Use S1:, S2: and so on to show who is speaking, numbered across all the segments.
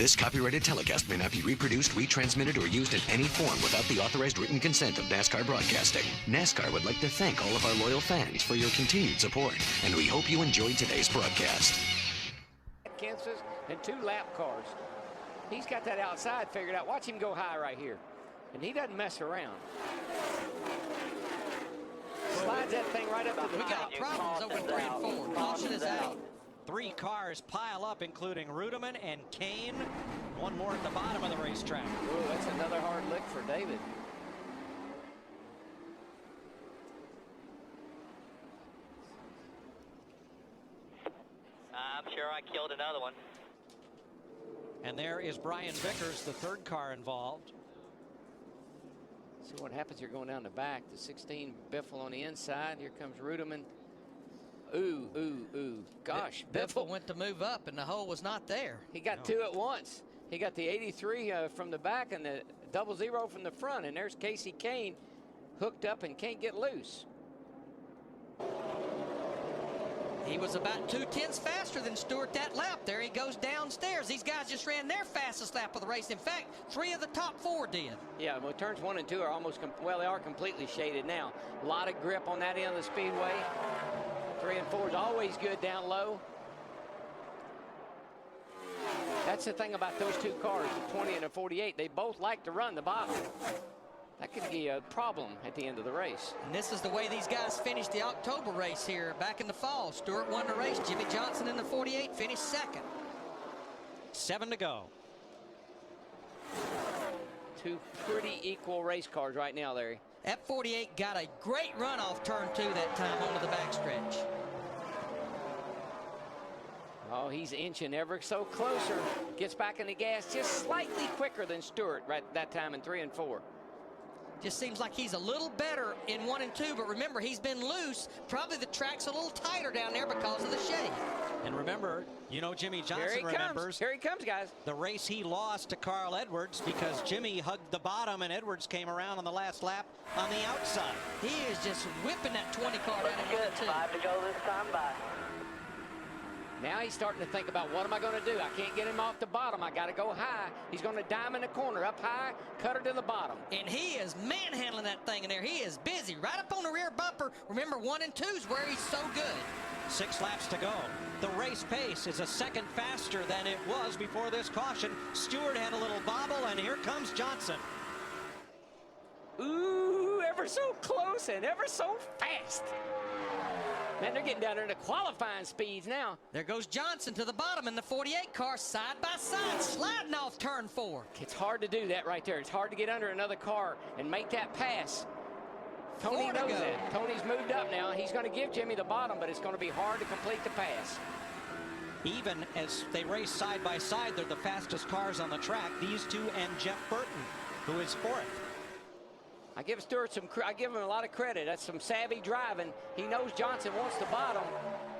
S1: This copyrighted telecast may not be reproduced, retransmitted, or used in any form without the authorized written consent of NASCAR Broadcasting. NASCAR would like to thank all of our loyal fans for your continued support, and we hope you enjoyed today's broadcast.
S2: Kansas and 2 lap cars. He's got that outside figured out. Watch him go high right here. And he doesn't mess around. Slides that thing right up to the
S3: We got problems over 3 and 4. Caution is out.
S4: 3 cars pile up, including Rudeman and Kane. One more at the bottom of the racetrack.
S2: Ooh, that's another hard lick for David.
S5: I'm sure I killed another one.
S4: And there is Brian Vickers, the 3rd car involved.
S2: See what happens here going down the back. The 16 Biffle on the inside. Here comes Rudeman. Ooh, ooh, ooh. Gosh,
S3: Biffle went to move up, and the hole was not there.
S2: He got 2 at once. He got the 83 from the back and the 00 from the front. And there's Casey Kane hooked up and can't get loose.
S3: He was about 2/10 faster than Stewart that lap. There he goes downstairs. These guys just ran their fastest lap of the race. In fact, 3 of the top 4 did.
S2: Yeah, well, turns 1 and 2 are almost, well, they are completely shaded now. A lot of grip on that end of the speedway. 3 and 4 is always good down low. That's the thing about those 2 cars, the 20 and the 48. They both like to run the bottom. That could be a problem at the end of the race.
S3: And this is the way these guys finished the October race here back in the fall. Stewart won the race. Jimmy Johnson in the 48 finished 2nd.
S4: 7 to go.
S2: 2 pretty equal race cars right now, Larry.
S3: That 48 got a great run off turn 2 that time onto the backstretch.
S2: Oh, he's inching ever so closer. Gets back in the gas just slightly quicker than Stewart right that time in 3 and 4.
S3: Just seems like he's a little better in 1 and 2, but remember, he's been loose. Probably the track's a little tighter down there because of the shade.
S4: And remember, you know Jimmy Johnson remembers.
S2: Here he comes, guys.
S4: The race he lost to Carl Edwards because Jimmy hugged the bottom and Edwards came around on the last lap on the outside.
S3: He is just whipping that 20 car down in 1 and 2.
S5: 5 to go this time. Bye.
S2: Now he's starting to think about what am I going to do? I can't get him off the bottom. I got to go high. He's going to diamond the corner up high, cut her to the bottom.
S3: And he is manhandling that thing in there. He is busy right up on the rear bumper. Remember, 1 and 2 is where he's so good.
S4: 6 laps to go. The race pace is a second faster than it was before this caution. Stewart had a little bobble, and here comes Johnson.
S2: Ooh, ever so close and ever so fast. Man, they're getting down there to qualifying speeds now.
S3: There goes Johnson to the bottom in the 48 car, side by side, sliding off turn 4.
S2: It's hard to do that right there. It's hard to get under another car and make that pass. Tony knows that. Tony's moved up now. He's going to give Jimmy the bottom, but it's going to be hard to complete the pass.
S4: Even as they race side by side, they're the fastest cars on the track. These 2 and Jeff Burton, who is 4th.
S2: I give Stewart I give him a lot of credit. That's some savvy driving. He knows Johnson wants the bottom.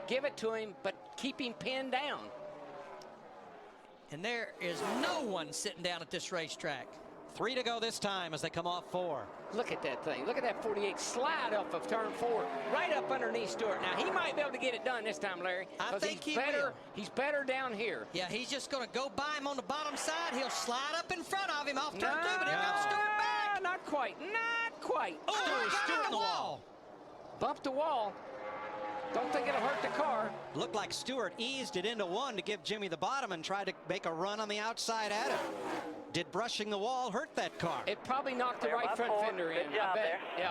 S2: Give it to him, but keep him pinned down.
S3: And there is no one sitting down at this racetrack.
S4: 3 to go this time as they come off 4.
S2: Look at that thing. Look at that 48 slide off of turn 4, right up underneath Stewart. Now, he might be able to get it done this time, Larry.
S3: I think he will.
S2: He's better down here.
S3: Yeah, he's just going to go by him on the bottom side. He'll slide up in front of him off turn 2, but here comes Stewart back.
S2: Not quite. Not quite.
S3: Oh, Stewart in the wall.
S2: Bumped the wall. Don't think it'll hurt the car.
S4: Looked like Stewart eased it into 1 to give Jimmy the bottom and tried to make a run on the outside at him. Did brushing the wall hurt that car?
S2: It probably knocked the right front fender in.
S5: Good job
S2: I bet.
S5: there.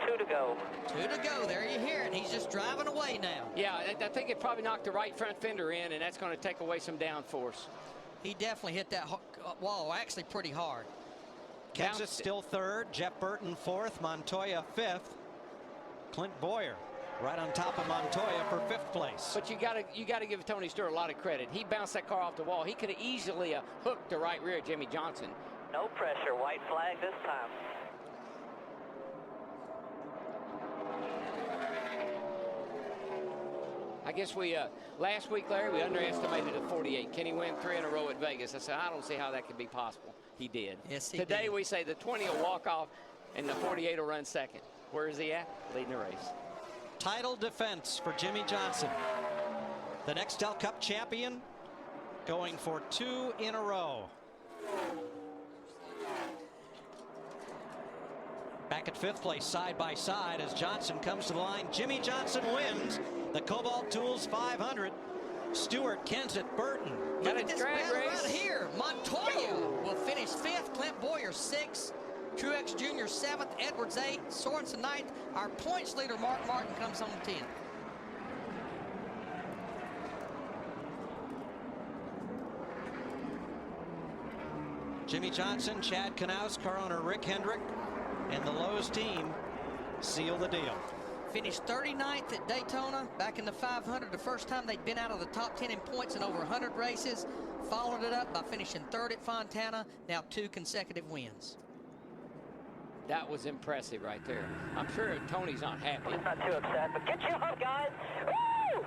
S2: Yeah.
S5: 2 to go.
S3: 2 to go. There you hear it. He's just driving away now.
S2: Yeah, I think it probably knocked the right front fender in, and that's going to take away some downforce.
S3: He definitely hit that wall actually pretty hard.
S4: Kansas still 3rd, Jeff Burton 4th, Montoya 5th. Clint Boyer right on top of Montoya for 5th place.
S2: But you gotta give Tony Stewart a lot of credit. He bounced that car off the wall. He could have easily hooked the right rear of Jimmy Johnson.
S5: No pressure. White flag this time.
S2: I guess last week, Larry, we underestimated the 48. Can he win 3 in a row at Vegas? I said, I don't see how that could be possible. He did.
S3: Yes, he
S2: Today
S3: did.
S2: we say the 20 will walk off and the 48 will run 2nd. Where is he at? Leading the race.
S4: Title defense for Jimmy Johnson. The Nextel Cup champion going for 2 in a row. Back at 5th place, side by side, as Johnson comes to the line. Jimmy Johnson wins the Kobalt Tools 500. Stewart, Kenseth, Burton.
S3: Look at this battle right here. Montoya will finish 5th. Clint Boyer 6th. Truex Jr. 7th. Edwards 8th. Sorensen 9th. Our points leader, Mark Martin, comes home 10th.
S4: Jimmy Johnson, Chad Knaus, car owner Rick Hendrick, and the Lowe's team seal the deal.
S3: Finished 39th at Daytona back in the 500, the first time they'd been out of the top 10 in points in over 100 races. Followed it up by finishing 3rd at Fontana, now 2 consecutive wins.
S2: That was impressive right there. I'm sure Tony's not happy.
S5: He's not too upset, but get you up, guys. Woo!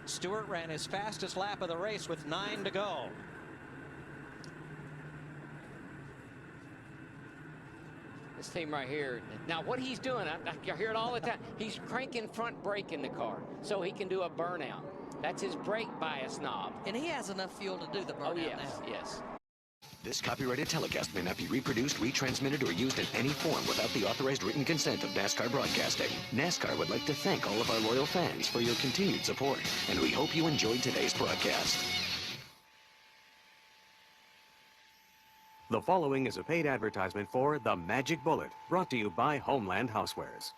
S4: Stewart ran his fastest lap of the race with 9 to go.
S2: This team right here. Now what he's doing, I hear it all the time. He's cranking front brake in the car so he can do a burnout. That's his brake bias knob.
S3: And he has enough fuel to do the burnout now.
S2: Yes.
S1: This copyrighted telecast may not be reproduced, retransmitted, or used in any form without the authorized written consent of NASCAR Broadcasting. NASCAR would like to thank all of our loyal fans for your continued support, and we hope you enjoyed today's broadcast.
S6: The following is a paid advertisement for The Magic Bullet, brought to you by Homeland Housewares.